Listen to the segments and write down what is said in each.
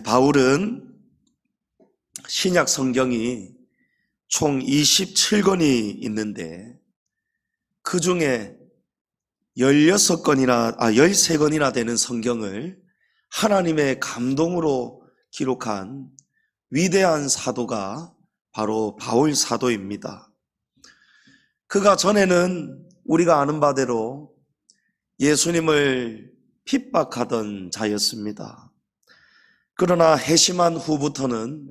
바울은 신약 성경이 총 27권이 있는데 그 중에 13권이나 되는 성경을 하나님의 감동으로 기록한 위대한 사도가 바로 바울 사도입니다. 그가 전에는 우리가 아는 바대로 예수님을 핍박하던 자였습니다. 그러나 회심한 후부터는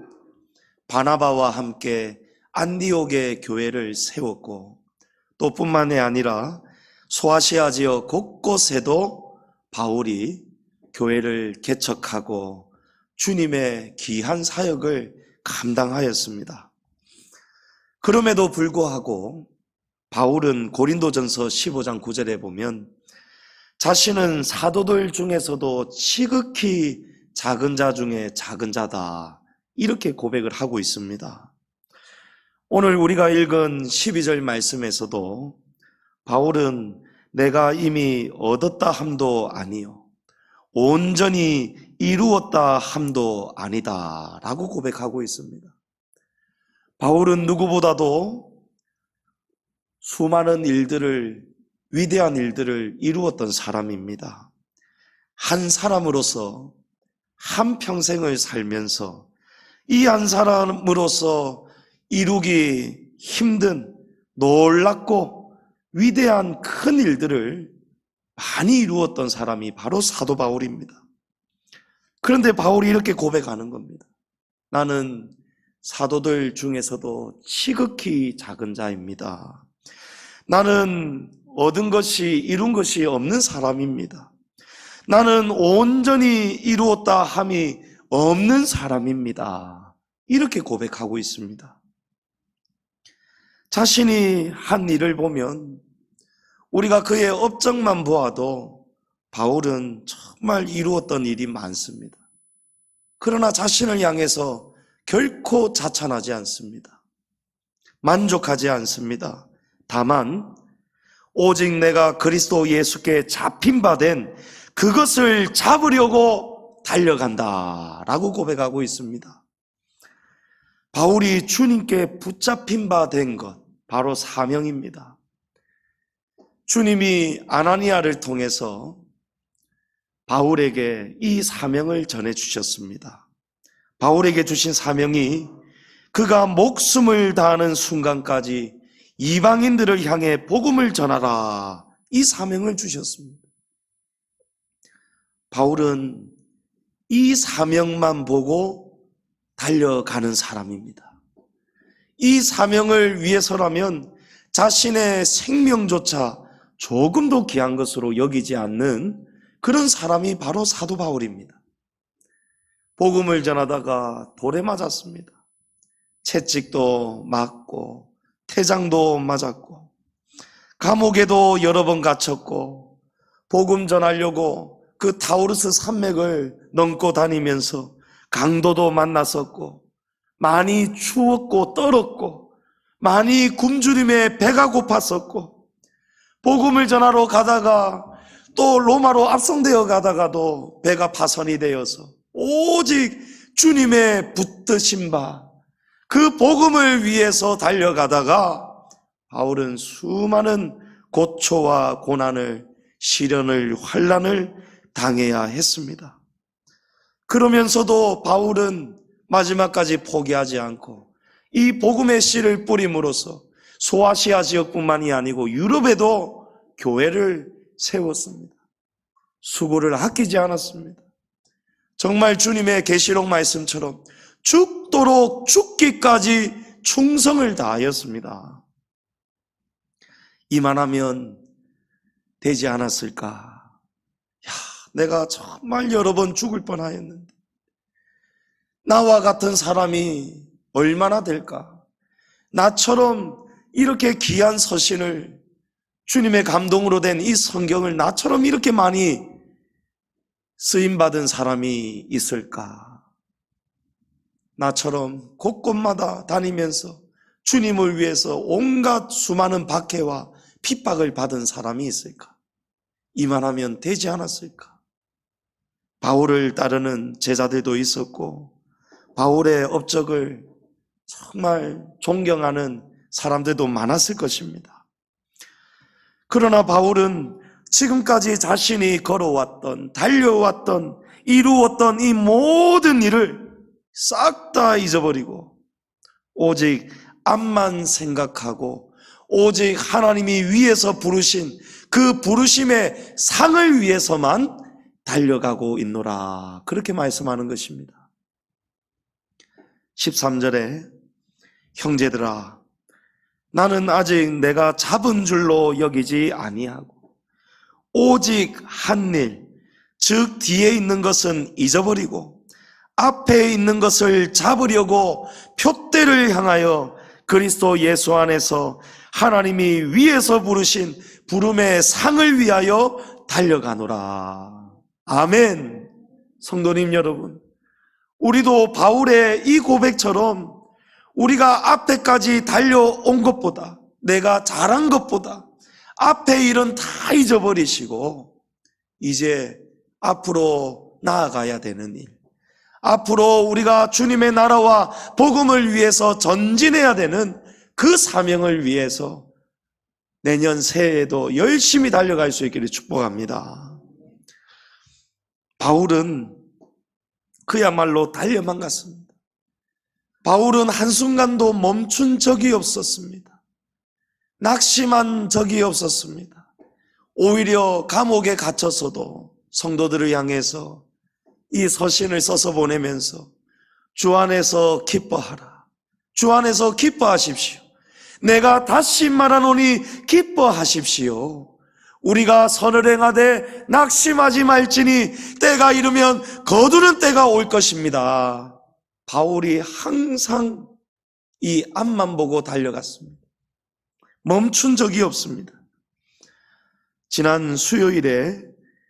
바나바와 함께 안디옥의 교회를 세웠고 또 뿐만이 아니라 소아시아 지역 곳곳에도 바울이 교회를 개척하고 주님의 귀한 사역을 감당하였습니다. 그럼에도 불구하고 바울은 고린도전서 15장 9절에 보면 자신은 사도들 중에서도 지극히 작은 자 중에 작은 자다, 이렇게 고백을 하고 있습니다. 오늘 우리가 읽은 12절 말씀에서도 바울은 내가 이미 얻었다 함도 아니요 온전히 이루었다 함도 아니다 라고 고백하고 있습니다. 바울은 누구보다도 수많은 위대한 일들을 이루었던 사람입니다. 한 사람으로서 한 평생을 살면서 이 한 사람으로서 이루기 힘든 놀랍고 위대한 큰 일들을 많이 이루었던 사람이 바로 사도 바울입니다. 그런데 바울이 이렇게 고백하는 겁니다. 나는 사도들 중에서도 지극히 작은 자입니다. 나는 얻은 것이 이룬 것이 없는 사람입니다. 나는 온전히 이루었다 함이 없는 사람입니다. 이렇게 고백하고 있습니다. 자신이 한 일을 보면 우리가 그의 업적만 보아도 바울은 정말 이루었던 일이 많습니다. 그러나 자신을 향해서 결코 자찬하지 않습니다. 만족하지 않습니다. 다만 오직 내가 그리스도 예수께 잡힌 바 된 그것을 잡으려고 달려간다 라고 고백하고 있습니다. 바울이 주님께 붙잡힌 바 된 것, 바로 사명입니다. 주님이 아나니아를 통해서 바울에게 이 사명을 전해주셨습니다. 바울에게 주신 사명이 그가 목숨을 다하는 순간까지 이방인들을 향해 복음을 전하라, 이 사명을 주셨습니다. 바울은 이 사명만 보고 달려가는 사람입니다. 이 사명을 위해서라면 자신의 생명조차 조금도 귀한 것으로 여기지 않는 그런 사람이 바로 사도 바울입니다. 복음을 전하다가 돌에 맞았습니다. 채찍도 맞고 태장도 맞았고 감옥에도 여러 번 갇혔고 복음 전하려고 그 타우루스 산맥을 넘고 다니면서 강도도 만났었고 많이 추웠고 떨었고 많이 굶주림에 배가 고팠었고 복음을 전하러 가다가 또 로마로 압송되어 가다가도 배가 파선이 되어서 오직 주님의 붙드신 바 그 복음을 위해서 달려가다가 바울은 수많은 고초와 고난을, 시련을, 환난을 당해야 했습니다. 그러면서도 바울은 마지막까지 포기하지 않고 이 복음의 씨를 뿌림으로써 소아시아 지역뿐만이 아니고 유럽에도 교회를 세웠습니다. 수고를 아끼지 않았습니다. 정말 주님의 계시록 말씀처럼 죽도록 죽기까지 충성을 다하였습니다. 이만하면 되지 않았을까? 내가 정말 여러 번 죽을 뻔하였는데 나와 같은 사람이 얼마나 될까? 나처럼 이렇게 귀한 서신을, 주님의 감동으로 된 이 성경을 나처럼 이렇게 많이 쓰임받은 사람이 있을까? 나처럼 곳곳마다 다니면서 주님을 위해서 온갖 수많은 박해와 핍박을 받은 사람이 있을까? 이만하면 되지 않았을까? 바울을 따르는 제자들도 있었고 바울의 업적을 정말 존경하는 사람들도 많았을 것입니다. 그러나 바울은 지금까지 자신이 걸어왔던, 달려왔던, 이루었던 이 모든 일을 싹 다 잊어버리고 오직 앞만 생각하고 오직 하나님이 위에서 부르신 그 부르심의 상을 위해서만 달려가고 있노라, 그렇게 말씀하는 것입니다. 13절에 형제들아 나는 아직 내가 잡은 줄로 여기지 아니하고 오직 한 일, 즉 뒤에 있는 것은 잊어버리고 앞에 있는 것을 잡으려고 푯대를 향하여 그리스도 예수 안에서 하나님이 위에서 부르신 부름의 상을 위하여 달려가노라. 아멘. 성도님 여러분, 우리도 바울의 이 고백처럼 우리가 앞에까지 달려온 것보다, 내가 잘한 것보다 앞에 일은 다 잊어버리시고 이제 앞으로 나아가야 되는 일, 앞으로 우리가 주님의 나라와 복음을 위해서 전진해야 되는 그 사명을 위해서 내년 새해에도 열심히 달려갈 수 있기를 축복합니다. 바울은 그야말로 달려만 갔습니다. 바울은 한순간도 멈춘 적이 없었습니다. 낙심한 적이 없었습니다. 오히려 감옥에 갇혀서도 성도들을 향해서 이 서신을 써서 보내면서 주 안에서 기뻐하라, 주 안에서 기뻐하십시오, 내가 다시 말하노니 기뻐하십시오, 우리가 선을 행하되 낙심하지 말지니 때가 이르면 거두는 때가 올 것입니다. 바울이 항상 이 앞만 보고 달려갔습니다. 멈춘 적이 없습니다. 지난 수요일에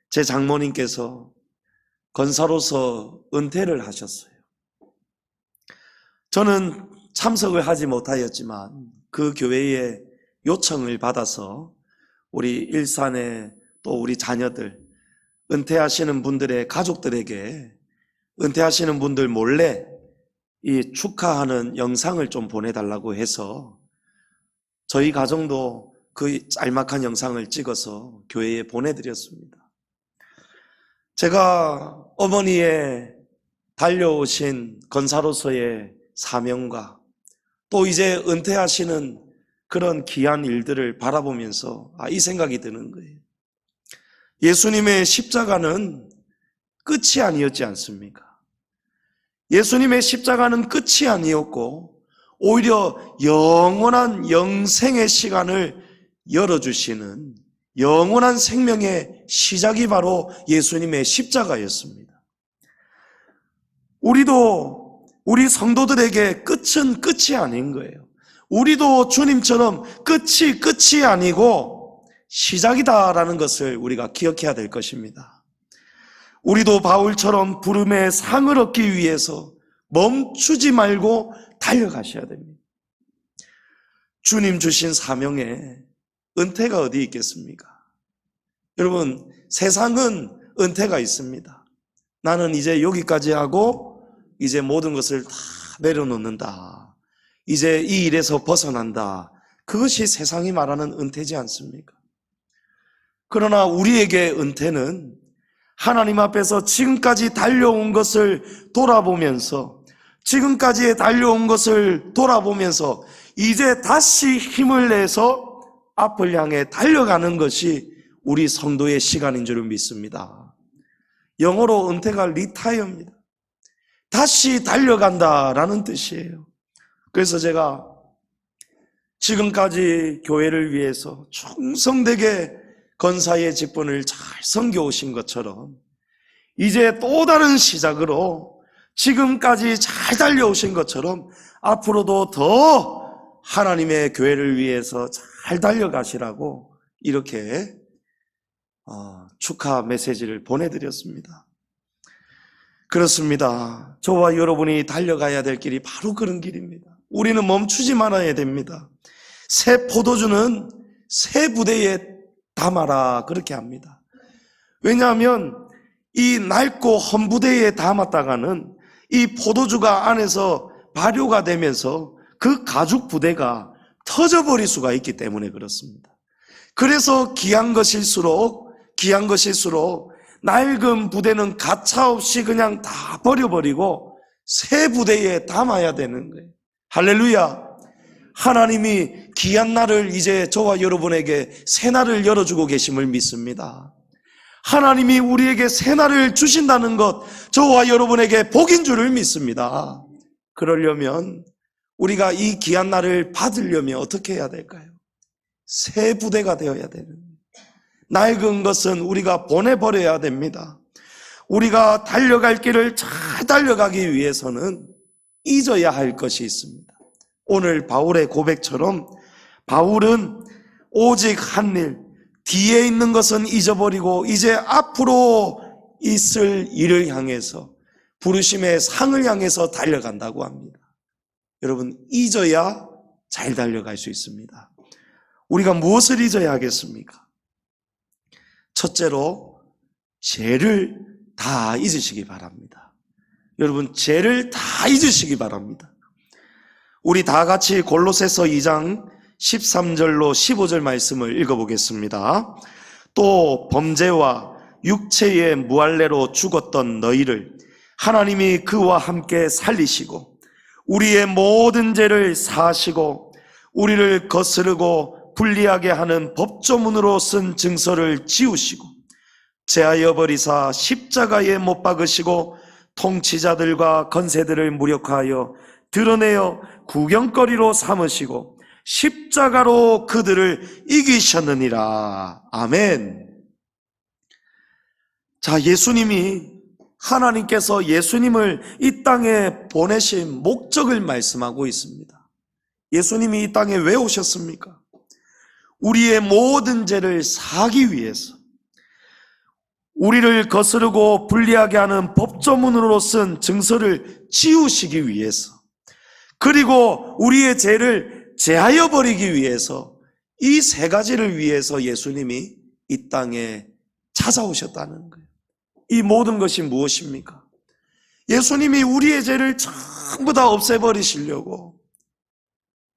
제 장모님께서 권사로서 은퇴를 하셨어요. 저는 참석을 하지 못하였지만 그 교회의 요청을 받아서 우리 일산의 또 우리 자녀들, 은퇴하시는 분들의 가족들에게 은퇴하시는 분들 몰래 이 축하하는 영상을 좀 보내달라고 해서 저희 가정도 그 짤막한 영상을 찍어서 교회에 보내드렸습니다. 제가 어머니의 달려오신 권사로서의 사명과 또 이제 은퇴하시는 그런 귀한 일들을 바라보면서 이 생각이 드는 거예요. 예수님의 십자가는 끝이 아니었지 않습니까? 예수님의 십자가는 끝이 아니었고 오히려 영원한 영생의 시간을 열어주시는 영원한 생명의 시작이 바로 예수님의 십자가였습니다. 우리도 우리 성도들에게 끝은 끝이 아닌 거예요. 우리도 주님처럼 끝이 아니고 시작이다라는 것을 우리가 기억해야 될 것입니다. 우리도 바울처럼 부름의 상을 얻기 위해서 멈추지 말고 달려가셔야 됩니다. 주님 주신 사명에 은퇴가 어디 있겠습니까? 여러분, 세상은 은퇴가 있습니다. 나는 이제 여기까지 하고 이제 모든 것을 다 내려놓는다, 이제 이 일에서 벗어난다, 그것이 세상이 말하는 은퇴지 않습니까? 그러나 우리에게 은퇴는 하나님 앞에서 지금까지 달려온 것을 돌아보면서, 지금까지 달려온 것을 돌아보면서 이제 다시 힘을 내서 앞을 향해 달려가는 것이 우리 성도의 시간인 줄 믿습니다. 영어로 은퇴가 리타이어입니다. 다시 달려간다라는 뜻이에요. 그래서 제가 지금까지 교회를 위해서 충성되게 권사의 직분을 잘 섬겨오신 것처럼 이제 또 다른 시작으로 지금까지 잘 달려오신 것처럼 앞으로도 더 하나님의 교회를 위해서 잘 달려가시라고 이렇게 축하 메시지를 보내드렸습니다. 그렇습니다. 저와 여러분이 달려가야 될 길이 바로 그런 길입니다. 우리는 멈추지 말아야 됩니다. 새 포도주는 새 부대에 담아라, 그렇게 합니다. 왜냐하면 이 낡고 헌 부대에 담았다가는 이 포도주가 안에서 발효가 되면서 그 가죽 부대가 터져버릴 수가 있기 때문에 그렇습니다. 그래서 귀한 것일수록 낡은 부대는 가차없이 그냥 다 버려버리고 새 부대에 담아야 되는 거예요. 할렐루야. 하나님이 귀한 날을 이제 저와 여러분에게 새 날을 열어주고 계심을 믿습니다. 하나님이 우리에게 새 날을 주신다는 것, 저와 여러분에게 복인 줄을 믿습니다. 그러려면 우리가 이 귀한 날을 받으려면 어떻게 해야 될까요? 새 부대가 되어야 되는 거예요. 낡은 것은 우리가 보내버려야 됩니다. 우리가 달려갈 길을 잘 달려가기 위해서는 잊어야 할 것이 있습니다. 오늘 바울의 고백처럼 바울은 오직 한 일, 뒤에 있는 것은 잊어버리고 이제 앞으로 있을 일을 향해서 부르심의 상을 향해서 달려간다고 합니다. 여러분, 잊어야 잘 달려갈 수 있습니다. 우리가 무엇을 잊어야 하겠습니까? 첫째로 죄를 다 잊으시기 바랍니다. 여러분, 죄를 다 잊으시기 바랍니다. 우리 다 같이 골로새서 2장 13절로 15절 말씀을 읽어보겠습니다. 또 범죄와 육체의 무할례로 죽었던 너희를 하나님이 그와 함께 살리시고 우리의 모든 죄를 사하시고 우리를 거스르고 불리하게 하는 법조문으로 쓴 증서를 지우시고 제하여 버리사 십자가에 못 박으시고 통치자들과 건세들을 무력화하여 드러내어 구경거리로 삼으시고 십자가로 그들을 이기셨느니라. 아멘. 자, 하나님께서 예수님을 이 땅에 보내신 목적을 말씀하고 있습니다. 예수님이 이 땅에 왜 오셨습니까? 우리의 모든 죄를 사하기 위해서, 우리를 거스르고 불리하게 하는 법조문으로 쓴 증서를 지우시기 위해서, 그리고 우리의 죄를 제하여 버리기 위해서, 이 세 가지를 위해서 예수님이 이 땅에 찾아오셨다는 거예요. 이 모든 것이 무엇입니까? 예수님이 우리의 죄를 전부 다 없애버리시려고,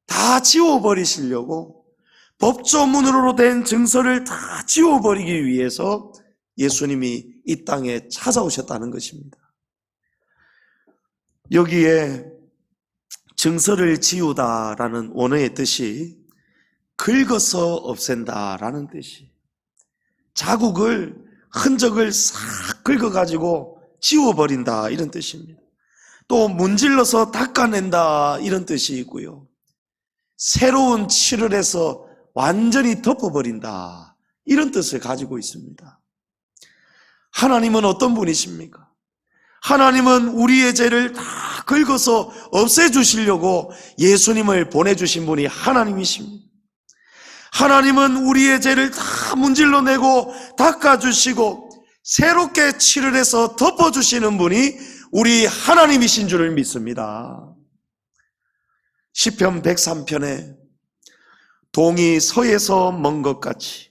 다 지워버리시려고, 법조문으로 된 증서를 다 지워버리기 위해서 예수님이 이 땅에 찾아오셨다는 것입니다. 여기에 증서를 지우다라는 원어의 뜻이 긁어서 없앤다라는 뜻이, 자국을, 흔적을 싹 긁어가지고 지워버린다 이런 뜻입니다. 또 문질러서 닦아낸다 이런 뜻이 있고요, 새로운 칠을 해서 완전히 덮어버린다 이런 뜻을 가지고 있습니다. 하나님은 어떤 분이십니까? 하나님은 우리의 죄를 다 긁어서 없애주시려고 예수님을 보내주신 분이 하나님이십니다. 하나님은 우리의 죄를 다 문질러내고 닦아주시고 새롭게 칠을 해서 덮어주시는 분이 우리 하나님이신 줄을 믿습니다. 시편 103편에 동이 서에서 먼 것 같이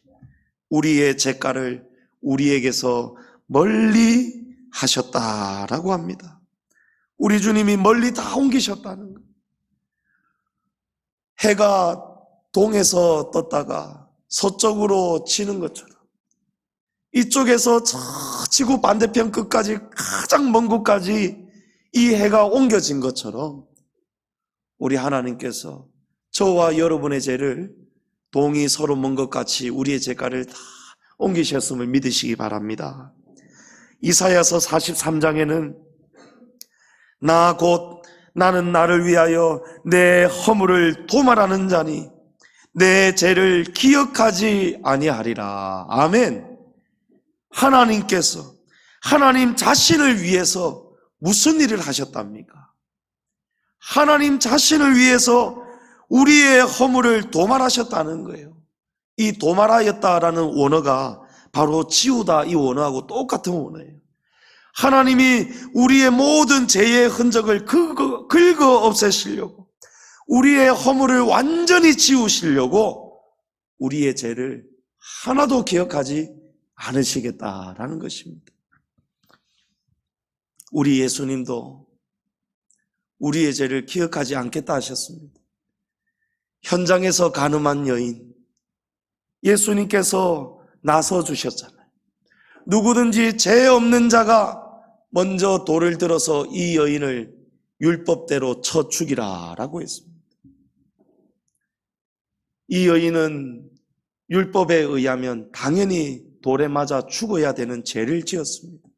우리의 죄가를 우리에게서 멀리 하셨다라고 합니다. 우리 주님이 멀리 다 옮기셨다는 거예요. 해가 동에서 떴다가 서쪽으로 지는 것처럼, 이쪽에서 저 지구 반대편 끝까지 가장 먼 곳까지 이 해가 옮겨진 것처럼 우리 하나님께서 저와 여러분의 죄를 동이 서로 먼 것 같이 우리의 죄가를 다 옮기셨음을 믿으시기 바랍니다. 이사야서 43장에는 나 곧 나는 나를 위하여 내 허물을 도말하는 자니 내 죄를 기억하지 아니하리라. 아멘. 하나님께서 하나님 자신을 위해서 무슨 일을 하셨답니까? 하나님 자신을 위해서 우리의 허물을 도말하셨다는 거예요. 이 도말하였다라는 원어가 바로 지우다 이 원어하고 똑같은 원어예요. 하나님이 우리의 모든 죄의 흔적을 긁어 없애시려고, 우리의 허물을 완전히 지우시려고 우리의 죄를 하나도 기억하지 않으시겠다라는 것입니다. 우리 예수님도 우리의 죄를 기억하지 않겠다 하셨습니다. 현장에서 가늠한 여인, 예수님께서 나서 주셨잖아요. 누구든지 죄 없는 자가 먼저 돌을 들어서 이 여인을 율법대로 쳐 죽이라 라고 했습니다. 이 여인은 율법에 의하면 당연히 돌에 맞아 죽어야 되는 죄를 지었습니다.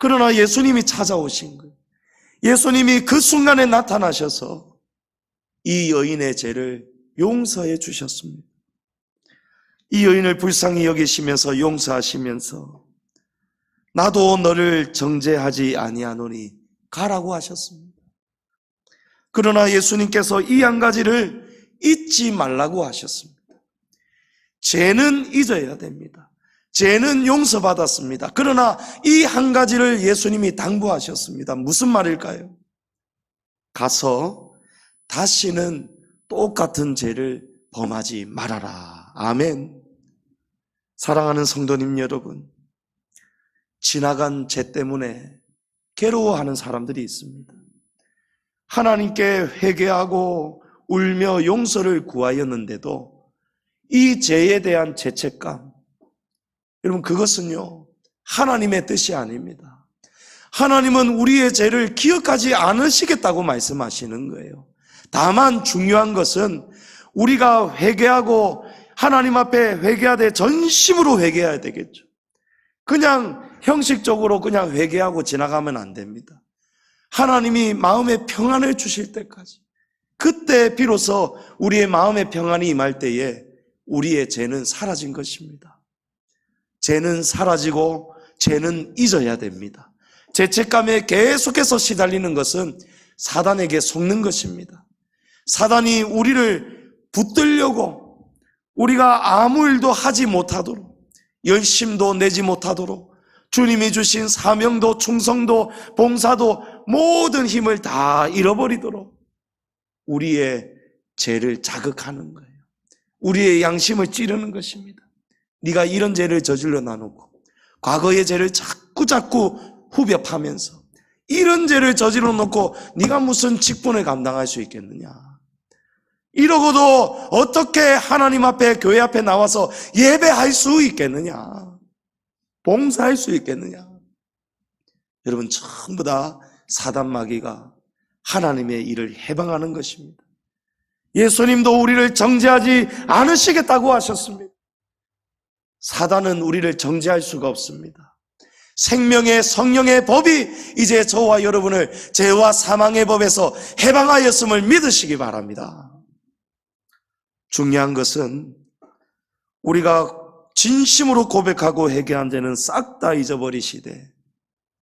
그러나 예수님이 찾아오신 거예요. 예수님이 그 순간에 나타나셔서 이 여인의 죄를 용서해 주셨습니다. 이 여인을 불쌍히 여기시면서 용서하시면서 나도 너를 정죄하지 아니하노니 가라고 하셨습니다. 그러나 예수님께서 이 한 가지를 잊지 말라고 하셨습니다. 죄는 잊어야 됩니다. 죄는 용서받았습니다. 그러나 이 한 가지를 예수님이 당부하셨습니다. 무슨 말일까요? 가서 다시는 똑같은 죄를 범하지 말아라. 아멘. 사랑하는 성도님 여러분, 지나간 죄 때문에 괴로워하는 사람들이 있습니다. 하나님께 회개하고 울며 용서를 구하였는데도 이 죄에 대한 죄책감, 여러분 그것은요 하나님의 뜻이 아닙니다. 하나님은 우리의 죄를 기억하지 않으시겠다고 말씀하시는 거예요. 다만 중요한 것은 우리가 회개하고 하나님 앞에 회개하되 전심으로 회개해야 되겠죠. 그냥 형식적으로 그냥 회개하고 지나가면 안 됩니다. 하나님이 마음의 평안을 주실 때까지, 그때 비로소 우리의 마음의 평안이 임할 때에 우리의 죄는 사라진 것입니다. 죄는 사라지고 죄는 잊어야 됩니다. 죄책감에 계속해서 시달리는 것은 사단에게 속는 것입니다. 사단이 우리를 붙들려고 우리가 아무 일도 하지 못하도록, 열심도 내지 못하도록, 주님이 주신 사명도 충성도 봉사도 모든 힘을 다 잃어버리도록 우리의 죄를 자극하는 거예요. 우리의 양심을 찌르는 것입니다. 네가 이런 죄를 저질러 놔놓고 과거의 죄를 자꾸 후벼파면서 이런 죄를 저질러 놓고 네가 무슨 직분을 감당할 수 있겠느냐. 이러고도 어떻게 하나님 앞에 교회 앞에 나와서 예배할 수 있겠느냐, 봉사할 수 있겠느냐. 여러분 전부 다 사단 마귀가 하나님의 일을 해방하는 것입니다. 예수님도 우리를 정죄하지 않으시겠다고 하셨습니다. 사단은 우리를 정죄할 수가 없습니다. 생명의 성령의 법이 이제 저와 여러분을 죄와 사망의 법에서 해방하였음을 믿으시기 바랍니다. 중요한 것은 우리가 진심으로 고백하고 회개한 죄는 싹 다 잊어버리시되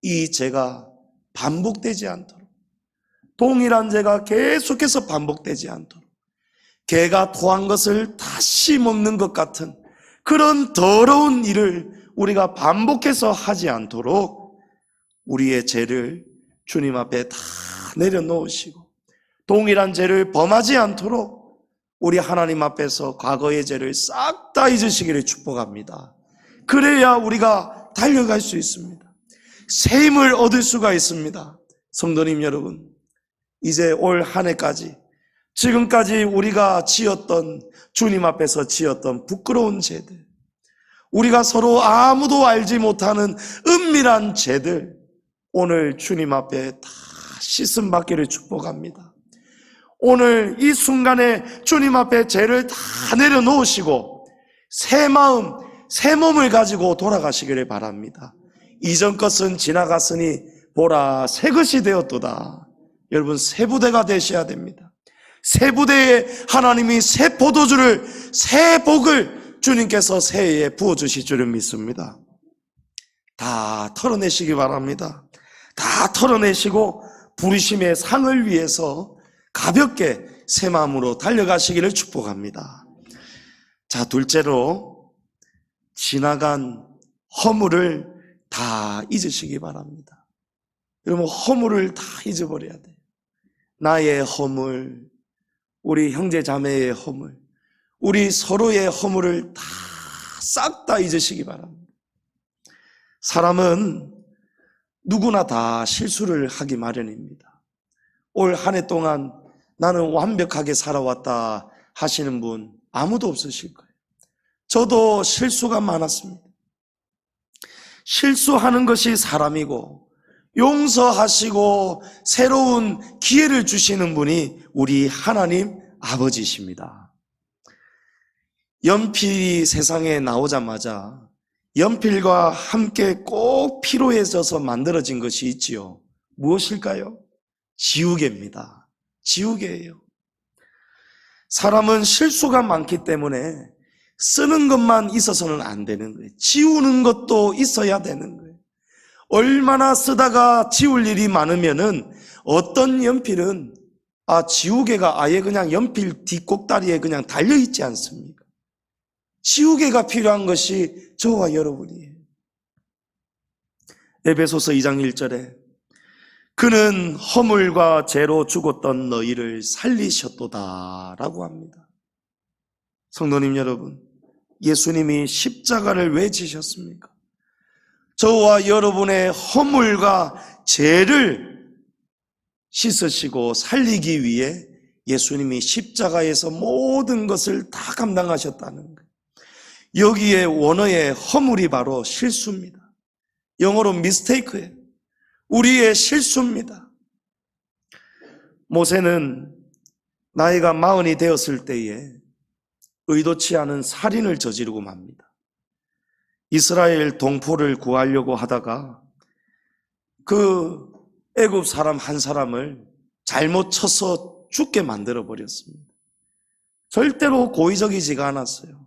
이 죄가 반복되지 않도록, 동일한 죄가 계속해서 반복되지 않도록, 개가 토한 것을 다시 먹는 것 같은 그런 더러운 일을 우리가 반복해서 하지 않도록 우리의 죄를 주님 앞에 다 내려놓으시고 동일한 죄를 범하지 않도록 우리 하나님 앞에서 과거의 죄를 싹 다 잊으시기를 축복합니다. 그래야 우리가 달려갈 수 있습니다. 새 힘을 얻을 수가 있습니다. 성도님 여러분, 이제 올 한 해까지 지금까지 우리가 지었던, 주님 앞에서 지었던 부끄러운 죄들, 우리가 서로 아무도 알지 못하는 은밀한 죄들, 오늘 주님 앞에 다 씻음 받기를 축복합니다. 오늘 이 순간에 주님 앞에 죄를 다 내려놓으시고 새 마음, 새 몸을 가지고 돌아가시기를 바랍니다. 이전 것은 지나갔으니 보라 새 것이 되었도다. 여러분 새 부대가 되셔야 됩니다. 새 부대에 하나님이 새 포도주를, 새 복을 주님께서 새해에 부어주실 줄을 믿습니다. 다 털어내시기 바랍니다. 다 털어내시고 부르심의 상을 위해서 가볍게 새 마음으로 달려가시기를 축복합니다. 자, 둘째로 지나간 허물을 다 잊으시기 바랍니다. 여러분 허물을 다 잊어버려야 돼요. 나의 허물, 우리 형제 자매의 허물, 우리 서로의 허물을 다 싹 다 잊으시기 바랍니다. 사람은 누구나 다 실수를 하기 마련입니다. 올 한 해 동안 나는 완벽하게 살아왔다 하시는 분 아무도 없으실 거예요. 저도 실수가 많았습니다. 실수하는 것이 사람이고 용서하시고 새로운 기회를 주시는 분이 우리 하나님 아버지십니다. 연필이 세상에 나오자마자 연필과 함께 꼭 필요해져서 만들어진 것이 있지요. 무엇일까요? 지우개입니다. 지우개예요. 사람은 실수가 많기 때문에 쓰는 것만 있어서는 안 되는 거예요. 지우는 것도 있어야 되는 거예요. 얼마나 쓰다가 지울 일이 많으면은 어떤 연필은 지우개가 아예 그냥 연필 뒷꼭다리에 그냥 달려있지 않습니까? 지우개가 필요한 것이 저와 여러분이에요. 에베소서 2장 1절에 그는 허물과 죄로 죽었던 너희를 살리셨도다 라고 합니다. 성도님 여러분, 예수님이 십자가를 왜 지셨습니까? 저와 여러분의 허물과 죄를 씻으시고 살리기 위해 예수님이 십자가에서 모든 것을 다 감당하셨다는 거예요. 여기에 원어의 허물이 바로 실수입니다. 영어로 mistake예요. 우리의 실수입니다. 모세는 나이가 40이 되었을 때에 의도치 않은 살인을 저지르고 맙니다. 이스라엘 동포를 구하려고 하다가 그 애굽 사람 한 사람을 잘못 쳐서 죽게 만들어 버렸습니다. 절대로 고의적이지가 않았어요.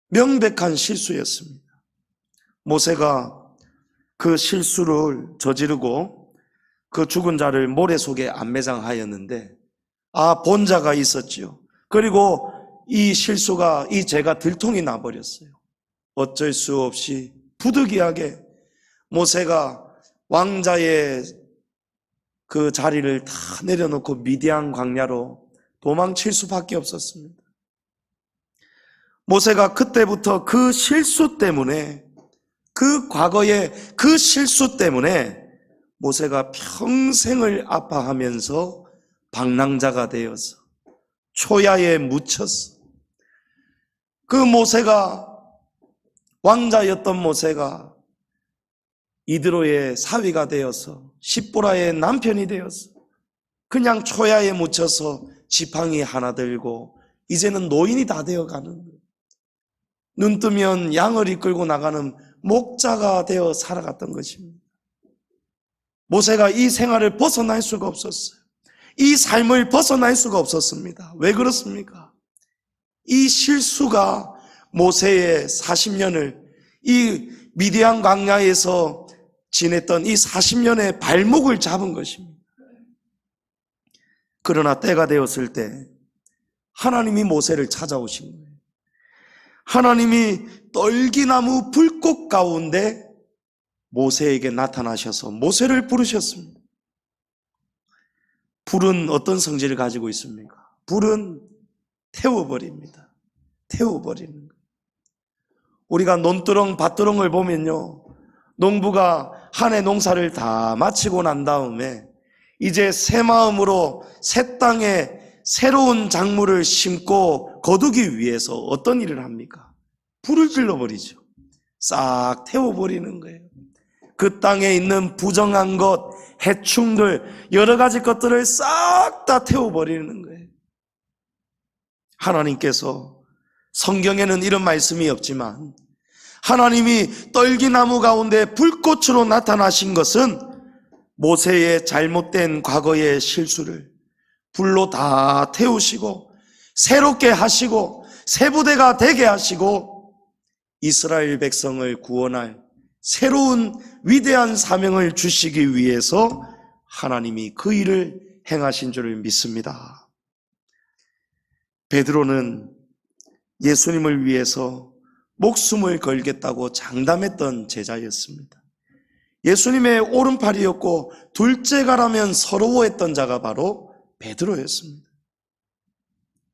명백한 실수였습니다. 모세가 그 실수를 저지르고 그 죽은 자를 모래 속에 안매장하였는데 본자가 있었지요. 그리고 이 실수가, 이 죄가 들통이 나버렸어요. 어쩔 수 없이 부득이하게 모세가 왕자의 그 자리를 다 내려놓고 미디안 광야로 도망칠 수밖에 없었습니다. 모세가 그때부터 그 실수 때문에, 그 과거의 그 실수 때문에 모세가 평생을 아파하면서 방랑자가 되어서 초야에 묻혔어. 그 모세가, 왕자였던 모세가 이드로의 사위가 되어서 십보라의 남편이 되어서 그냥 초야에 묻혀서 지팡이 하나 들고 이제는 노인이 다 되어가는 거예요. 눈 뜨면 양을 이끌고 나가는 목자가 되어 살아갔던 것입니다. 모세가 이 생활을 벗어날 수가 없었어요. 이 삶을 벗어날 수가 없었습니다. 왜 그렇습니까? 이 실수가 모세의 40년을 이 미디안 광야에서 지냈던 이 40년의 발목을 잡은 것입니다. 그러나 때가 되었을 때 하나님이 모세를 찾아오신 거예요. 하나님이 떨기나무 불꽃 가운데 모세에게 나타나셔서 모세를 부르셨습니다. 불은 어떤 성질을 가지고 있습니까? 불은 태워버립니다. 태워버리는 거예요. 우리가 논두렁, 밭두렁을 보면요, 농부가 한 해 농사를 다 마치고 난 다음에 이제 새 마음으로 새 땅에 새로운 작물을 심고 거두기 위해서 어떤 일을 합니까? 불을 질러버리죠. 싹 태워버리는 거예요. 그 땅에 있는 부정한 것, 해충들, 여러 가지 것들을 싹 다 태워버리는 거예요. 하나님께서, 성경에는 이런 말씀이 없지만 하나님이 떨기나무 가운데 불꽃으로 나타나신 것은 모세의 잘못된 과거의 실수를 불로 다 태우시고 새롭게 하시고 새 부대가 되게 하시고 이스라엘 백성을 구원할 새로운 위대한 사명을 주시기 위해서 하나님이 그 일을 행하신 줄을 믿습니다. 베드로는 예수님을 위해서 목숨을 걸겠다고 장담했던 제자였습니다. 예수님의 오른팔이었고 둘째가라면 서러워했던 자가 바로 베드로였습니다.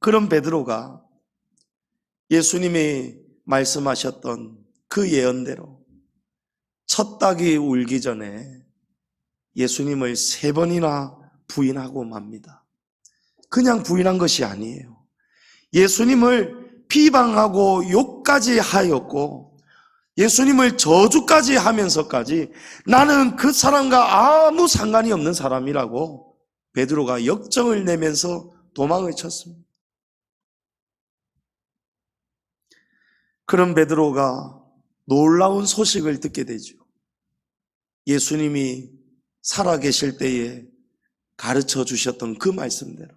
그런 베드로가 예수님이 말씀하셨던 그 예언대로 첫 닭이 울기 전에 예수님을 3번이나 부인하고 맙니다. 그냥 부인한 것이 아니에요. 예수님을 비방하고 욕까지 하였고 예수님을 저주까지 하면서까지 나는 그 사람과 아무 상관이 없는 사람이라고 베드로가 역정을 내면서 도망을 쳤습니다. 그런 베드로가 놀라운 소식을 듣게 되죠. 예수님이 살아계실 때에 가르쳐 주셨던 그 말씀대로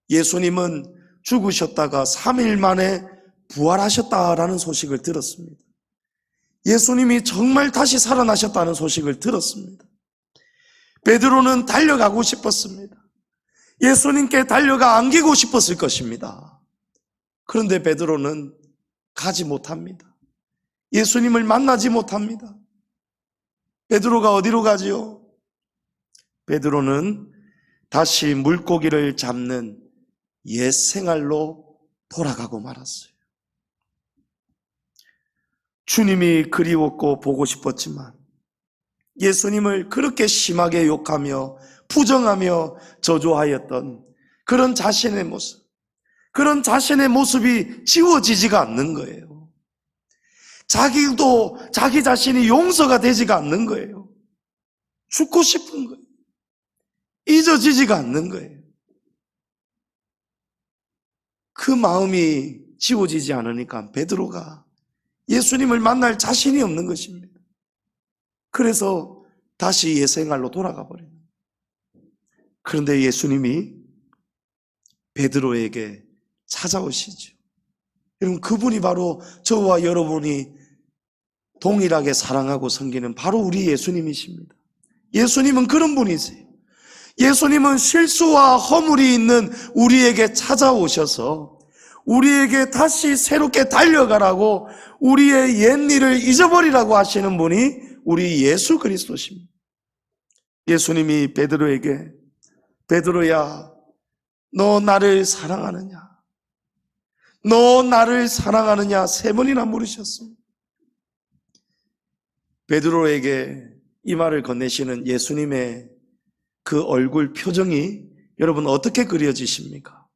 예수님은 죽으셨다가 3일 만에 부활하셨다라는 소식을 들었습니다. 예수님이 정말 다시 살아나셨다는 소식을 들었습니다. 베드로는 달려가고 싶었습니다. 예수님께 달려가 안기고 싶었을 것입니다. 그런데 베드로는 가지 못합니다. 예수님을 만나지 못합니다. 베드로가 어디로 가지요? 베드로는 다시 물고기를 잡는 옛 생활로 돌아가고 말았어요. 주님이 그리웠고 보고 싶었지만 예수님을 그렇게 심하게 욕하며 부정하며 저주하였던 그런 자신의 모습, 그런 자신의 모습이 지워지지가 않는 거예요. 자기도 자기 자신이 용서가 되지가 않는 거예요. 죽고 싶은 거예요. 잊어지지가 않는 거예요. 그 마음이 지워지지 않으니까 베드로가 예수님을 만날 자신이 없는 것입니다. 그래서 다시 옛생활로 돌아가 버립니다. 그런데 예수님이 베드로에게 찾아오시죠. 여러분, 그분이 바로 저와 여러분이 동일하게 사랑하고 섬기는 바로 우리 예수님이십니다. 예수님은 그런 분이세요. 예수님은 실수와 허물이 있는 우리에게 찾아오셔서 우리에게 다시 새롭게 달려가라고 우리의 옛일을 잊어버리라고 하시는 분이 우리 예수 그리스도십니다. 예수님이 베드로에게 베드로야, 너 나를 사랑하느냐? 너 나를 사랑하느냐? 3번이나 물으셨습니다. 베드로에게 이 말을 건네시는 예수님의 그 얼굴 표정이 여러분 어떻게 그려지십니까?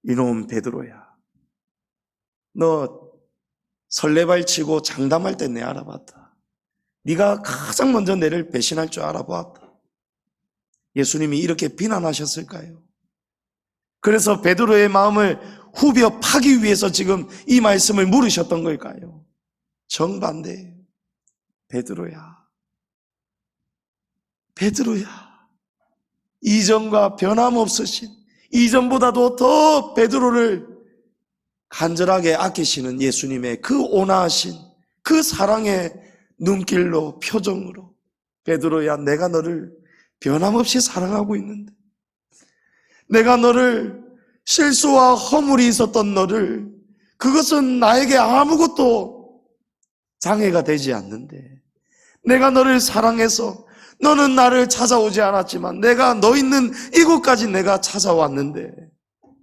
이놈 베드로야, 너 설레발치고 장담할 때 내 알아봤다. 네가 가장 먼저 내를 배신할 줄 알아보았다. 예수님이 이렇게 비난하셨을까요? 그래서 베드로의 마음을 후벼 파기 위해서 지금 이 말씀을 물으셨던 걸까요? 정반대예요. 베드로야, 베드로야, 이전과 변함없으신, 이전보다도 더 베드로를 간절하게 아끼시는 예수님의 그 온화하신 그 사랑의 눈길로, 표정으로 베드로야, 내가 너를 변함없이 사랑하고 있는데, 내가 너를, 실수와 허물이 있었던 너를, 그것은 나에게 아무것도 장애가 되지 않는데, 내가 너를 사랑해서 너는 나를 찾아오지 않았지만 내가 너 있는 이곳까지 내가 찾아왔는데,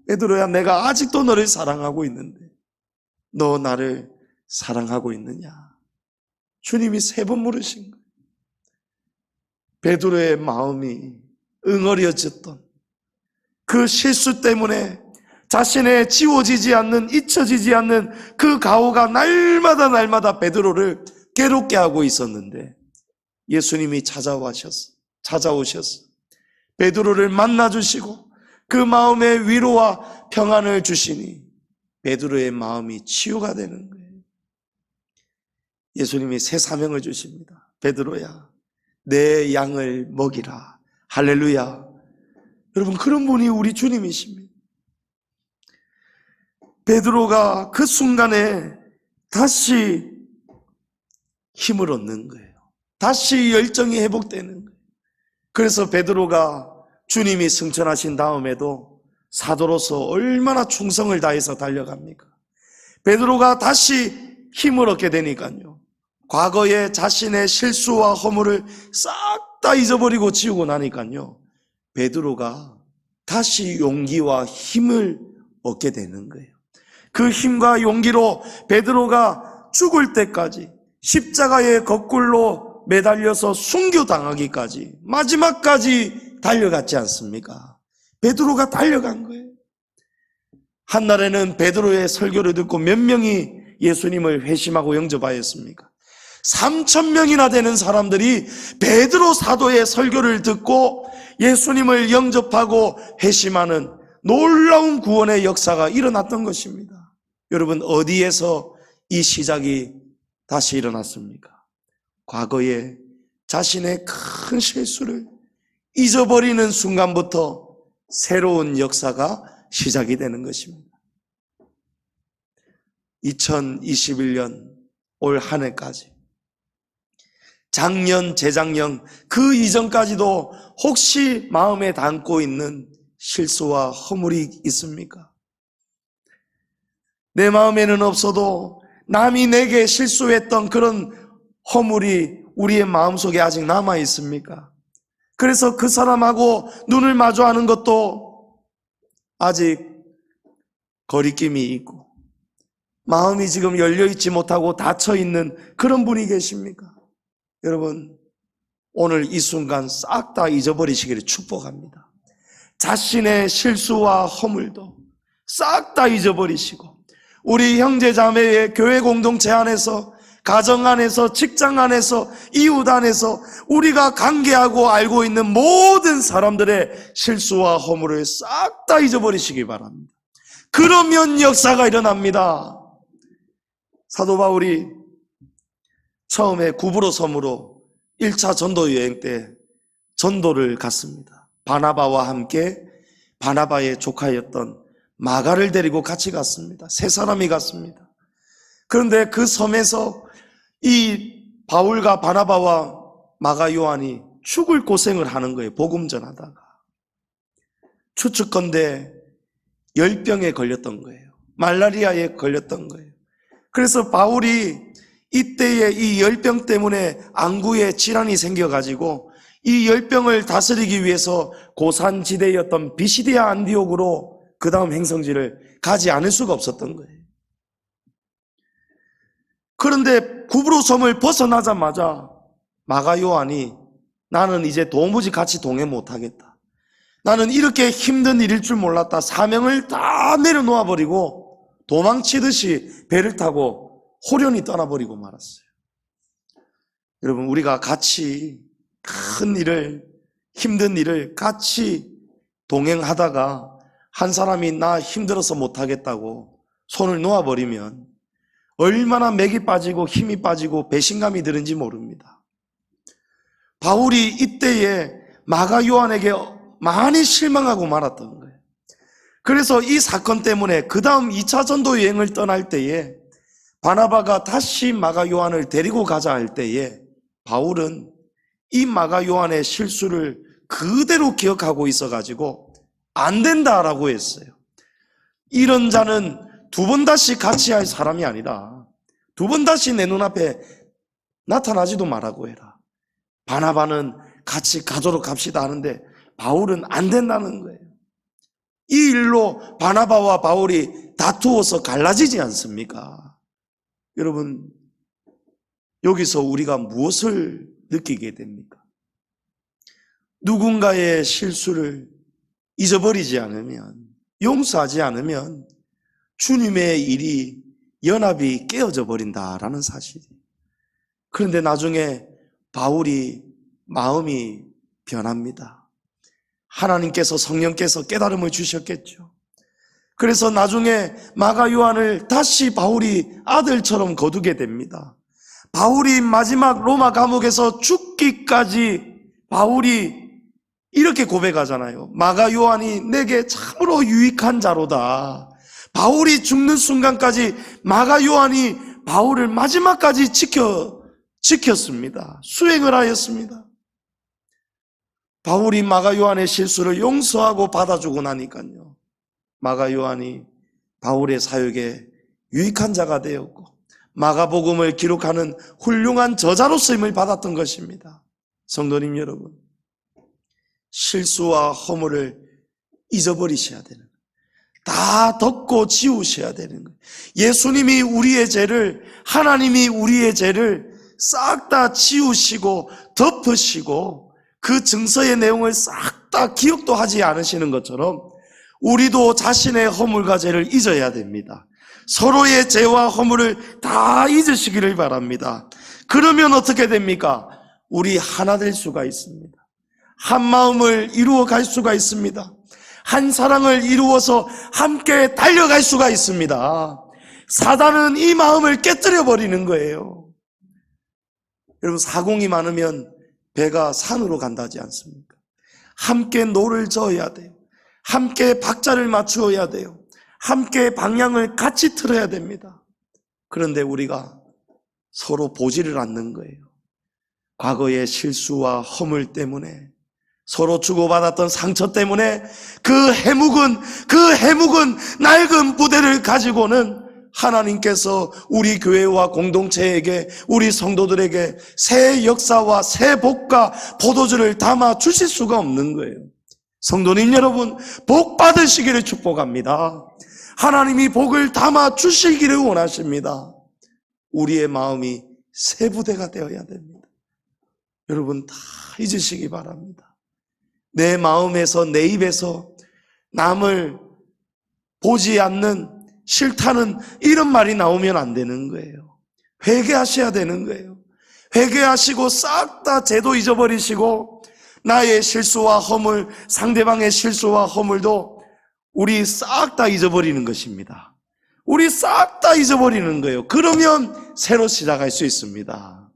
베드로야, 내가 아직도 너를 사랑하고 있는데 너 나를 사랑하고 있느냐? 주님이 3번 물으신 거예요. 베드로의 마음이 응어려졌던 그 실수 때문에 자신의 지워지지 않는, 잊혀지지 않는 그 가오가 날마다 베드로를 괴롭게 하고 있었는데 예수님이 찾아오셔서 베드로를 만나주시고 그 마음에 위로와 평안을 주시니 베드로의 마음이 치유가 되는 거예요. 예수님이 새 사명을 주십니다. 베드로야, 내 양을 먹이라. 할렐루야. 여러분, 그런 분이 우리 주님이십니다. 베드로가 그 순간에 다시 힘을 얻는 거예요. 다시 열정이 회복되는 거예요. 그래서 베드로가 주님이 승천하신 다음에도 사도로서 얼마나 충성을 다해서 달려갑니까? 베드로가 다시 힘을 얻게 되니까요, 과거에 자신의 실수와 허물을 싹 다 잊어버리고 지우고 나니까요, 베드로가 다시 용기와 힘을 얻게 되는 거예요. 그 힘과 용기로 베드로가 죽을 때까지 십자가의 거꿀로 매달려서 순교당하기까지 마지막까지 달려갔지 않습니까? 베드로가 달려간 거예요. 한날에는 베드로의 설교를 듣고 몇 명이 예수님을 회심하고 영접하였습니까? 3,000명이나 되는 사람들이 베드로 사도의 설교를 듣고 예수님을 영접하고 회심하는 놀라운 구원의 역사가 일어났던 것입니다. 여러분, 어디에서 이 시작이 다시 일어났습니까? 과거에 자신의 큰 실수를 잊어버리는 순간부터 새로운 역사가 시작이 되는 것입니다. 2021년 올 한 해까지, 작년, 재작년, 그 이전까지도 혹시 마음에 담고 있는 실수와 허물이 있습니까? 내 마음에는 없어도 남이 내게 실수했던 그런 허물이 우리의 마음속에 아직 남아 있습니까? 그래서 그 사람하고 눈을 마주하는 것도 아직 거리낌이 있고 마음이 지금 열려있지 못하고 닫혀있는 그런 분이 계십니까? 여러분, 오늘 이 순간 싹 다 잊어버리시기를 축복합니다. 자신의 실수와 허물도 싹 다 잊어버리시고 우리 형제자매의 교회 공동체 안에서, 가정 안에서, 직장 안에서, 이웃 안에서 우리가 관계하고 알고 있는 모든 사람들의 실수와 허물을 싹 다 잊어버리시기 바랍니다. 그러면 역사가 일어납니다. 사도 바울이 처음에 구브로 섬으로 1차 전도 여행 때 전도를 갔습니다. 바나바와 함께 바나바의 조카였던 마가를 데리고 같이 갔습니다. 세 사람이 갔습니다. 그런데 그 섬에서 이 바울과 바나바와 마가 요한이 죽을 고생을 하는 거예요. 복음 전하다가. 추측컨대 열병에 걸렸던 거예요. 말라리아에 걸렸던 거예요. 그래서 바울이 이때에 이 열병 때문에 안구에 질환이 생겨가지고 이 열병을 다스리기 위해서 고산지대였던 비시디아 안디옥으로 그 다음 행성지를 가지 않을 수가 없었던 거예요. 그런데 구브로 섬을 벗어나자마자 마가 요한이 나는 이제 도무지 같이 동행 못하겠다. 나는 이렇게 힘든 일일 줄 몰랐다. 사명을 다 내려놓아 버리고 도망치듯이 배를 타고 호련히 떠나버리고 말았어요. 여러분, 우리가 같이 큰 일을, 힘든 일을 같이 동행하다가 한 사람이 나 힘들어서 못하겠다고 손을 놓아버리면 얼마나 맥이 빠지고 힘이 빠지고 배신감이 드는지 모릅니다. 바울이 이때에 마가 요한에게 많이 실망하고 말았던 거예요. 그래서 이 사건 때문에 그 다음 2차 전도 여행을 떠날 때에 바나바가 다시 마가 요한을 데리고 가자 할 때에 바울은 이 마가 요한의 실수를 그대로 기억하고 있어가지고 안 된다라고 했어요. 이런 자는 두 번 다시 같이 할 사람이 아니다. 두 번 다시 내 눈앞에 나타나지도 말라고 해라. 바나바는 같이 가도록 합시다 하는데 바울은 안 된다는 거예요. 이 일로 바나바와 바울이 다투어서 갈라지지 않습니까? 여러분, 여기서 우리가 무엇을 느끼게 됩니까? 누군가의 실수를 잊어버리지 않으면, 용서하지 않으면 주님의 일이, 연합이 깨어져 버린다라는 사실이에요. 그런데 나중에 바울이 마음이 변합니다. 하나님께서, 성령께서 깨달음을 주셨겠죠. 그래서 나중에 마가 요한을 다시 바울이 아들처럼 거두게 됩니다. 바울이 마지막 로마 감옥에서 죽기까지 바울이 이렇게 고백하잖아요. 마가 요한이 내게 참으로 유익한 자로다. 바울이 죽는 순간까지 마가 요한이 바울을 마지막까지 지켰습니다. 수행을 하였습니다. 바울이 마가 요한의 실수를 용서하고 받아주고 나니까요, 마가 요한이 바울의 사역에 유익한 자가 되었고 마가복음을 기록하는 훌륭한 저자로 쓰임을 받았던 것입니다. 성도님 여러분, 실수와 허물을 잊어버리셔야 되는 거예요. 다 덮고 지우셔야 되는 거예요. 예수님이 우리의 죄를, 하나님이 우리의 죄를 싹 다 지우시고 덮으시고 그 증서의 내용을 싹 다 기억도 하지 않으시는 것처럼 우리도 자신의 허물과 죄를 잊어야 됩니다. 서로의 죄와 허물을 다 잊으시기를 바랍니다. 그러면 어떻게 됩니까? 우리 하나 될 수가 있습니다. 한 마음을 이루어 갈 수가 있습니다. 한 사랑을 이루어서 함께 달려갈 수가 있습니다. 사단은 이 마음을 깨뜨려 버리는 거예요. 여러분, 사공이 많으면 배가 산으로 간다지 않습니까? 함께 노를 저어야 돼요. 함께 박자를 맞추어야 돼요. 함께 방향을 같이 틀어야 됩니다. 그런데 우리가 서로 보지를 않는 거예요. 과거의 실수와 허물 때문에, 서로 주고받았던 상처 때문에 그 해묵은 낡은 부대를 가지고는 하나님께서 우리 교회와 공동체에게, 우리 성도들에게 새 역사와 새 복과 포도주를 담아 주실 수가 없는 거예요. 성도님 여러분, 복 받으시기를 축복합니다. 하나님이 복을 담아 주시기를 원하십니다. 우리의 마음이 새 부대가 되어야 됩니다. 여러분, 다 잊으시기 바랍니다. 내 마음에서, 내 입에서 남을 보지 않는, 싫다는 이런 말이 나오면 안 되는 거예요. 회개하셔야 되는 거예요. 회개하시고 싹 다 죄도 잊어버리시고, 나의 실수와 허물, 상대방의 실수와 허물도 우리 싹 다 잊어버리는 것입니다. 우리 싹 다 잊어버리는 거예요. 그러면 새로 시작할 수 있습니다.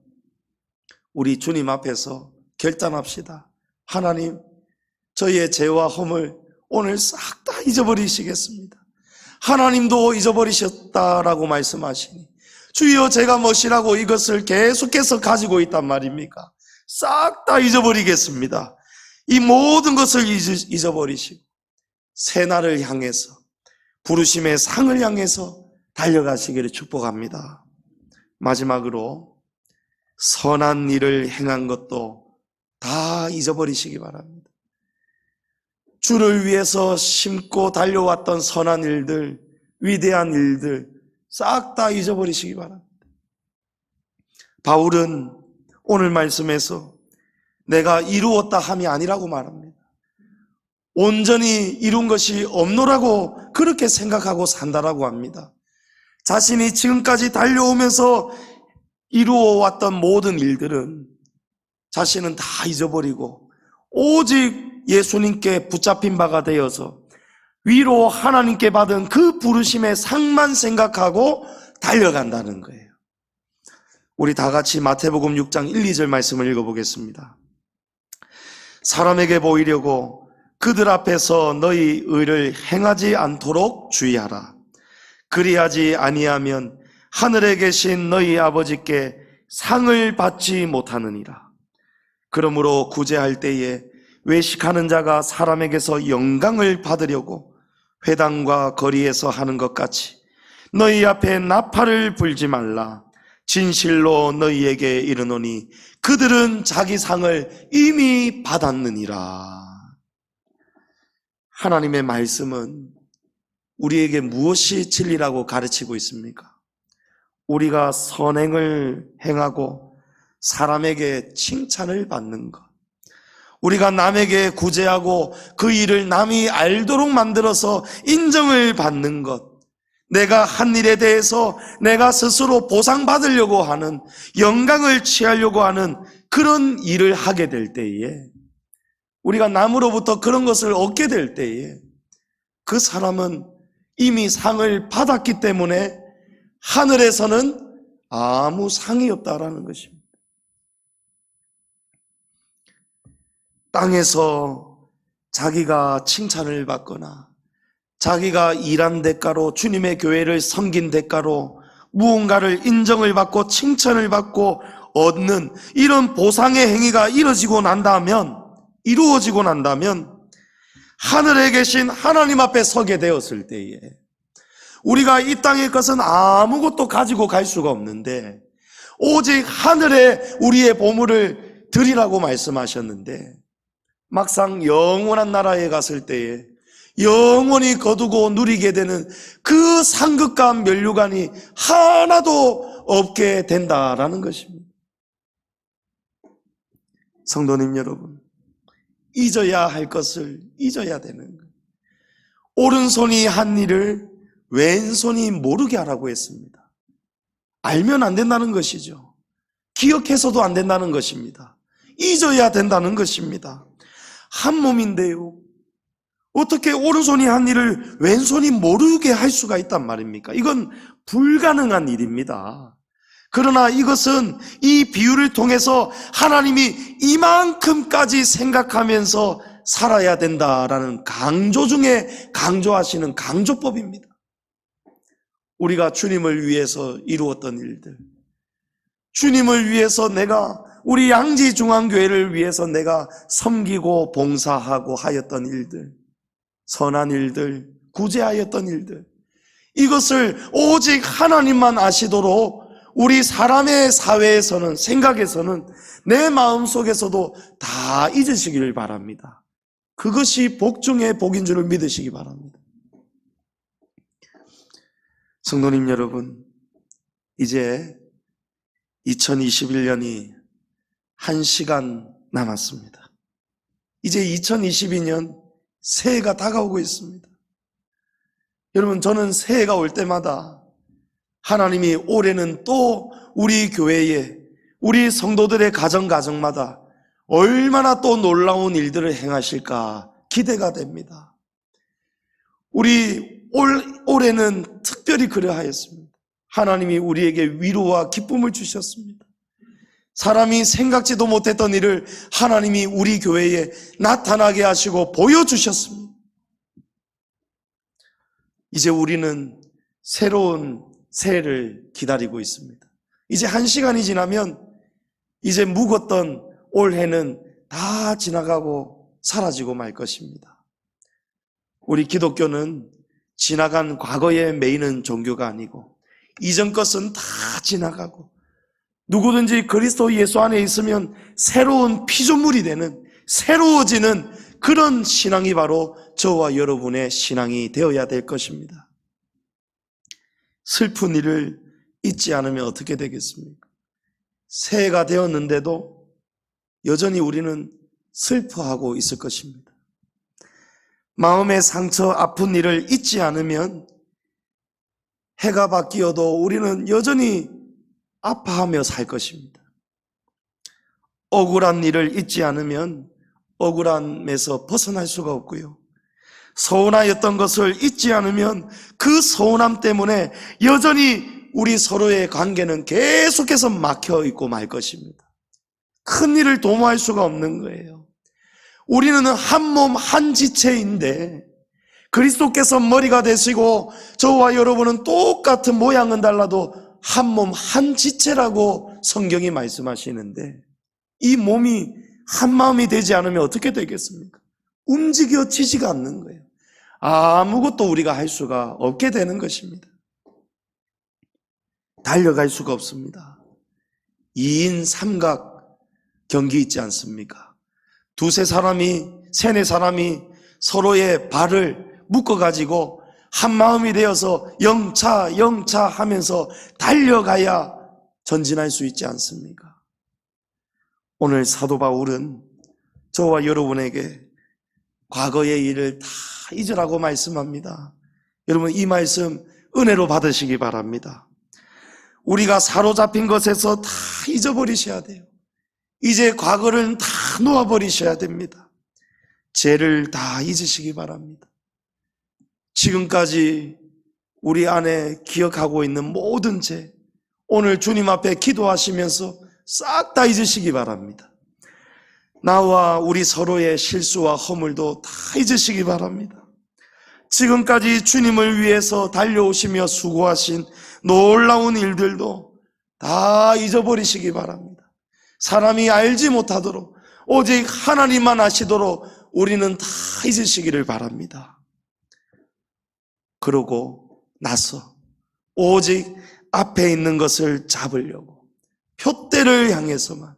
우리 주님 앞에서 결단합시다. 하나님, 저희의 죄와 허물 오늘 싹 다 잊어버리시겠습니다. 하나님도 잊어버리셨다라고 말씀하시니, 주여 제가 무엇이라고 이것을 계속해서 가지고 있단 말입니까? 싹 다 잊어버리겠습니다. 이 모든 것을 잊어버리시고 새 날을 향해서, 부르심의 상을 향해서 달려가시기를 축복합니다. 마지막으로 선한 일을 행한 것도 다 잊어버리시기 바랍니다. 주를 위해서 심고 달려왔던 선한 일들, 위대한 일들 싹 다 잊어버리시기 바랍니다. 바울은 오늘 말씀에서 내가 이루었다 함이 아니라고 말합니다. 온전히 이룬 것이 없노라고 그렇게 생각하고 산다라고 합니다. 자신이 지금까지 달려오면서 이루어왔던 모든 일들은 자신은 다 잊어버리고 오직 예수님께 붙잡힌 바가 되어서 위로 하나님께 받은 그 부르심의 상만 생각하고 달려간다는 거예요. 우리 다 같이 마태복음 6장 1, 2절 말씀을 읽어보겠습니다. 사람에게 보이려고 그들 앞에서 너희 의를 행하지 않도록 주의하라. 그리하지 아니하면 하늘에 계신 너희 아버지께 상을 받지 못하느니라. 그러므로 구제할 때에 외식하는 자가 사람에게서 영광을 받으려고 회당과 거리에서 하는 것 같이 너희 앞에 나팔을 불지 말라. 진실로 너희에게 이르노니 그들은 자기 상을 이미 받았느니라. 하나님의 말씀은 우리에게 무엇이 진리라고 가르치고 있습니까? 우리가 선행을 행하고 사람에게 칭찬을 받는 것, 우리가 남에게 구제하고 그 일을 남이 알도록 만들어서 인정을 받는 것, 내가 한 일에 대해서 내가 스스로 보상받으려고 하는, 영광을 취하려고 하는 그런 일을 하게 될 때에, 우리가 남으로부터 그런 것을 얻게 될 때에 그 사람은 이미 상을 받았기 때문에 하늘에서는 아무 상이 없다라는 것입니다. 땅에서 자기가 칭찬을 받거나 자기가 일한 대가로, 주님의 교회를 섬긴 대가로 무언가를 인정을 받고 칭찬을 받고 얻는 이런 보상의 행위가 이루어지고 난다면 하늘에 계신 하나님 앞에 서게 되었을 때에 우리가 이 땅의 것은 아무것도 가지고 갈 수가 없는데 오직 하늘에 우리의 보물을 드리라고 말씀하셨는데, 막상 영원한 나라에 갔을 때에 영원히 거두고 누리게 되는 그 상급과 면류관이 하나도 없게 된다라는 것입니다. 성도님 여러분, 잊어야 할 것을 잊어야 되는 거예요. 오른손이 한 일을 왼손이 모르게 하라고 했습니다. 알면 안 된다는 것이죠. 기억해서도 안 된다는 것입니다. 잊어야 된다는 것입니다. 한 몸인데요, 어떻게 오른손이 한 일을 왼손이 모르게 할 수가 있단 말입니까? 이건 불가능한 일입니다. 그러나 이것은 이 비유를 통해서 하나님이 이만큼까지 생각하면서 살아야 된다라는 강조 중에 강조하시는 강조법입니다. 우리가 주님을 위해서 이루었던 일들, 주님을 위해서 우리 양지중앙교회를 위해서 내가 섬기고 봉사하고 하였던 일들, 선한 일들, 구제하였던 일들, 이것을 오직 하나님만 아시도록 우리 사람의 사회에서는, 생각에서는, 내 마음속에서도 다 잊으시기를 바랍니다. 그것이 복 중에 복인 줄을 믿으시기 바랍니다. 성도님 여러분, 이제 2021년이 1시간 남았습니다. 이제 2022년 새해가 다가오고 있습니다. 여러분, 저는 새해가 올 때마다 하나님이 올해는 또 우리 교회에, 우리 성도들의 가정마다 얼마나 또 놀라운 일들을 행하실까 기대가 됩니다. 우리 올해는 특별히 그러하였습니다. 하나님이 우리에게 위로와 기쁨을 주셨습니다. 사람이 생각지도 못했던 일을 하나님이 우리 교회에 나타나게 하시고 보여주셨습니다. 이제 우리는 새로운 새해를 기다리고 있습니다. 이제 1시간이 지나면 이제 묵었던 올해는 다 지나가고 사라지고 말 것입니다. 우리 기독교는 지나간 과거에 매이는 종교가 아니고 이전 것은 다 지나가고 누구든지 그리스도 예수 안에 있으면 새로운 피조물이 되는, 새로워지는 그런 신앙이 바로 저와 여러분의 신앙이 되어야 될 것입니다. 슬픈 일을 잊지 않으면 어떻게 되겠습니까? 새해가 되었는데도 여전히 우리는 슬퍼하고 있을 것입니다. 마음의 상처, 아픈 일을 잊지 않으면 해가 바뀌어도 우리는 여전히 아파하며 살 것입니다. 억울한 일을 잊지 않으면 억울함에서 벗어날 수가 없고요. 서운하였던 것을 잊지 않으면 그 서운함 때문에 여전히 우리 서로의 관계는 계속해서 막혀 있고 말 것입니다. 큰 일을 도모할 수가 없는 거예요. 우리는 한 몸 한 지체인데 그리스도께서 머리가 되시고 저와 여러분은 똑같은 모양은 달라도 한 몸 한 지체라고 성경이 말씀하시는데 이 몸이 한 마음이 되지 않으면 어떻게 되겠습니까? 움직여지지가 않는 거예요. 아무것도 우리가 할 수가 없게 되는 것입니다. 달려갈 수가 없습니다. 2인 삼각 경기 있지 않습니까? 두세 사람이, 세네 사람이 서로의 발을 묶어가지고 한 마음이 되어서 영차 하면서 달려가야 전진할 수 있지 않습니까? 오늘 사도 바울은 저와 여러분에게 과거의 일을 다 잊으라고 말씀합니다. 여러분, 이 말씀 은혜로 받으시기 바랍니다. 우리가 사로잡힌 것에서 다 잊어버리셔야 돼요. 이제 과거를 다 놓아버리셔야 됩니다. 죄를 다 잊으시기 바랍니다. 지금까지 우리 안에 기억하고 있는 모든 죄, 오늘 주님 앞에 기도하시면서 싹 다 잊으시기 바랍니다. 나와 우리 서로의 실수와 허물도 다 잊으시기 바랍니다. 지금까지 주님을 위해서 달려오시며 수고하신 놀라운 일들도 다 잊어버리시기 바랍니다. 사람이 알지 못하도록 오직 하나님만 아시도록 우리는 다 잊으시기를 바랍니다. 그러고 나서 오직 앞에 있는 것을 잡으려고 표대를 향해서만,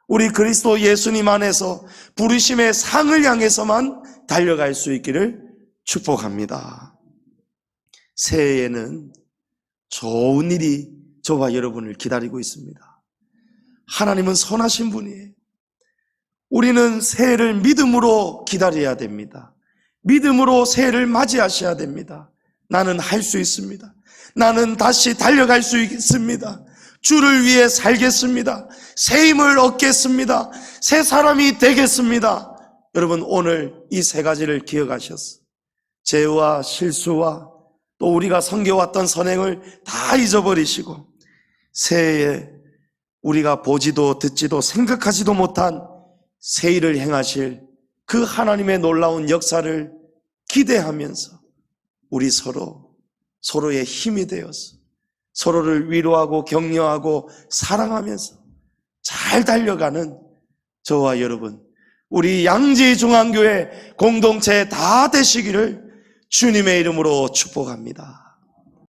우리 그리스도 예수님 안에서 부르심의 상을 향해서만 달려갈 수 있기를 축복합니다. 새해에는 좋은 일이 저와 여러분을 기다리고 있습니다. 하나님은 선하신 분이에요. 우리는 새해를 믿음으로 기다려야 됩니다. 믿음으로 새해를 맞이하셔야 됩니다. 나는 할 수 있습니다. 나는 다시 달려갈 수 있습니다. 주를 위해 살겠습니다. 새 힘을 얻겠습니다. 새 사람이 되겠습니다. 여러분, 오늘 이 세 가지를 기억하셨어요. 죄와 실수와 또 우리가 섬겨왔던 선행을 다 잊어버리시고 새해에 우리가 보지도 듣지도 생각하지도 못한 새 일을 행하실 그 하나님의 놀라운 역사를 기대하면서 우리 서로의 힘이 되어서 서로를 위로하고 격려하고 사랑하면서 잘 달려가는 저와 여러분, 우리 양지중앙교회 공동체 다 되시기를 주님의 이름으로 축복합니다.